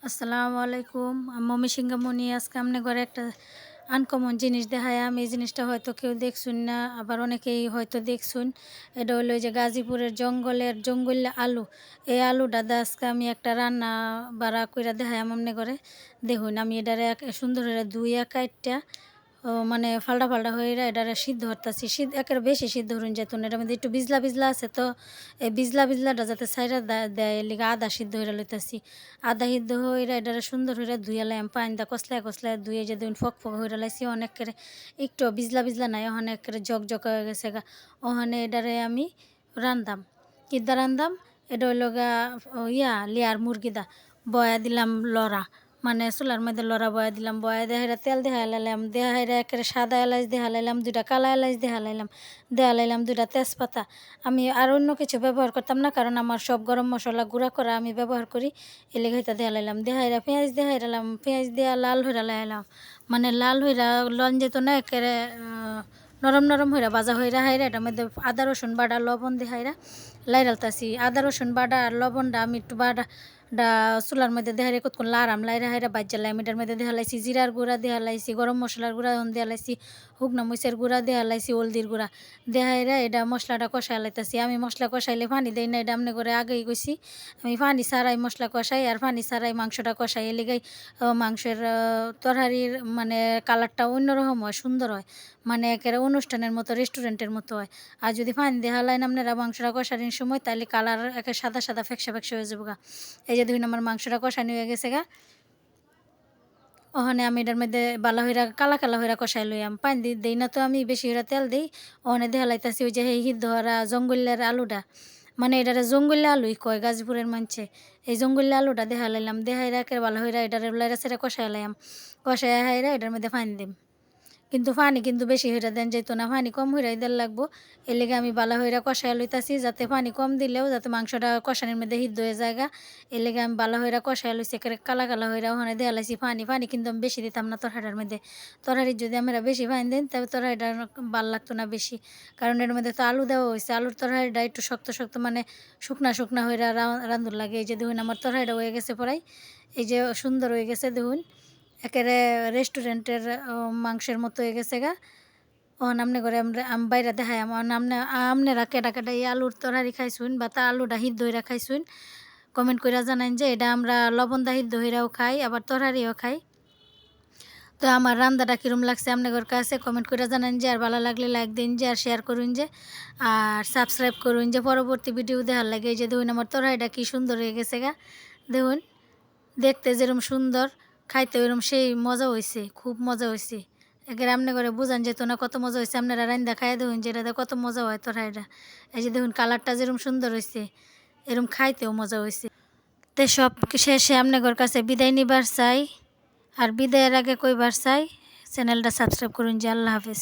আসসালামু আলাইকুম। আমি মমি সিংহামণি। আজকে আমনে ঘরে একটা আনকমন জিনিস দেখায়াম। এই জিনিসটা হয়তো কেউ দেখছুন না, আবার অনেকেই হয়তো দেখছুন। এটা হলো ওই যে গাজীপুরের জঙ্গল আলু। এই আলুটা দিয়ে আজকে আমি একটা রান্না বাড়া কইরা দেখায়াম আমনে ঘরে। দেখুন আমি এটারে সুন্দর করে ধুইয়া কাইটটা মানে ফালটা ফালটা হয়ে এটারে সিদ্ধ হরতাছি। একেবারে বেশি সিদ্ধ হরুন যেতুন, এটার মধ্যে একটু বিজলা বিজলা আছে, তো এই বিজলাটা যাতে সাইরা দেয় এর লিগে আদা সিদ্ধ হইরা লইতাছি। আদা সিদ্ধ হইরা এটারে সুন্দর হইরা ধুইয়া লাইম, পানি দা কসলায় ধুয়ে যে দিন ফক হইরা লাইছি। অনেকের একটু বিজলা নাই, অনেকের ঝকঝক হয়ে গেছে গা। ওখানে এটারে আমি রান্দাম। কিদ্দা রান্দাম, এটা হইল গা লিয়ার মুরগিদা বয়া দিলাম লড়া, মানে চুলার মধ্যে লড়া বয়া দিলাম। বয়া দেহাইরা তেল দেহালাইলাম, দেহাইরা একেবারে সাদা এলাচ দেহালাইলাম, 2টা কালা এলাচ দেহালাইলাম 2টা তেজপাতা। আমি আর অন্য কিছু ব্যবহার করতাম না, কারণ আমার সব গরম মশলা গুঁড়া করা আমি ব্যবহার করি। এলে ঘাইতা দেহালাইলাম, দেহাইরা পেঁয়াজ দেহাইরালাম, পেঁয়াজ দেওয়া লাল হইরা লাইলাম, মানে লাল হইরা লন যেত না, একেবারে নরম হইরা ভাজা হইরা হাইরা এটার মধ্যে আদা রসুন বাটা লবণ দেহাইরা লাইরালতাছি। আদা রসুন বাটা আর লবণটা আমি একটু চুলার মধ্যে দেহারে কতক্ষণ লারাম, লাইরা হাইরা বাজ্জালাম। এটার মধ্যে দেহালাইছি জিরার গুঁড়া দেহালাইছি, গরম মশলার গুঁড়া দেহালাইছি, শুকনো মরিচের গুঁড়া দেহালাইছি, হলদির গুঁড়া দেহাইরা এটা মশলাটা কষাই লাইতাছি। আমি মশলা কষাইলে পানি দেই না, এটা আমনে করে আগেই কইছি। আমি পানি ছাড়াই মশলা কষাই, আর পানি ছাড়াই মাংসটা কষাই। এর লিগাই মাংসের তরকারির মানে কালারটা অন্যরকম হয়, সুন্দর হয়, মানে একেবারে অনুষ্ঠানের মতো, রেস্টুরেন্টের মতো হয়। আর যদি পানি দিয়ে হালাইন আপনারা মাংসটা কষানোর সময়, তাহলে কালার একে সাদা সাদা ফেকসা হয়ে যাবো গা। এই যে দেখুন আমার মাংসটা কষানো হয়ে গেছে গা। ওখানে আমি এটার মধ্যে বালা হইরা কালা হইরা কষাই লইয়াম, পানি দেই না তো, আমি বেশি হইরা তেল দিই। ওখানে দেখালাইতাছি ওই যে এই সিদ্ধ হরা জঙ্গলের আলুটা, মানে এটারে জঙ্গলে আলুই কয় গাজীপুরের মানছে। এই জঙ্গলে আলুটা দেখালাইলাম, দেখাইরা একের বালা হইরা এটারে লাইরা সেটা কষাই লাইয়াম, কষাই হাইরা এটার মধ্যে পানি দিম। কিন্তু পানি কিন্তু বেশি হইরা দেন যেত না, পানি কম হইরাই দেন লাগবো। এর লেগে আমি বালা হইরা কষাই লইতাছি, যাতে পানি কম দিলেও যাতে মাংসটা কষানির মধ্যে সিদ্ধ হয়ে যায়। এর লেগে আমি বালা হইরা কষাই লইছি, একেবারে কালা হইরা ওখানে দেয়া লাইছি পানি কিন্তু আমি বেশি দিতাম না তরকারিটার মধ্যে। তরকারির যদি আমরা বেশি পানি দেন তবে তরকারিটা ভাল লাগতো না বেশি, কারণ এর মধ্যে তো আলু দেওয়া হয়েছে। আলুর তরকারিটা একটু শক্ত মানে শুকনা হইরা রান্ধুর লাগে। এই যে দেখুন আমার তরকারিটা হয়ে গেছে পড়াই, এই যে সুন্দর হয়ে গেছে দেখুন, একেবারে রেস্টুরেন্টের মাংসের মতো হয়ে গেছে গা। আমনে করে আমরা বাইরে দেখাই আমার আমনেরা কেটা এই আলুর তরকারি খাইছুন, বা তা আলুটা সিদ্ধ হইরা খাইছুন, কমেন্ট করে জানাইন যে এটা আমরা লবণ দা সিদ্ধ হইরাও খাই, আবার তরকারিও খাই। তো আমার রান্নাটা কীরকম লাগছে আপনাদের কাছে কমেন্ট করে জানান যে, আর ভালো লাগলে লাইক দিন যে, আর শেয়ার করুন যে, আর সাবস্ক্রাইব করুন যে পরবর্তী ভিডিও দেখার লাগে। এই যে দেখুন আমার তরকারিটা কী সুন্দর হয়ে গেছে গা। দেখুন দেখতে যেরকম সুন্দর, খাইতে ওইরকম সেই মজা হয়েছে, খুব মজা হয়েছে। একেবারে আপনি করে বুঝান যেত না কত মজা হয়েছে। আপনারা রান্দা খাইয়া দেখুন যে এটাতে কত মজা হয় তরকারিটা। এই যে দেখুন কালারটা যেরকম সুন্দর হয়েছে, এরকম খাইতেও মজা হয়েছে। তো সব শেষে আপনাদের কাছে বিদায় নিবার চাই, আর বিদায়ের আগে কইবার চাই চ্যানেলটা সাবস্ক্রাইব করুন যে। আল্লাহ হাফেজ।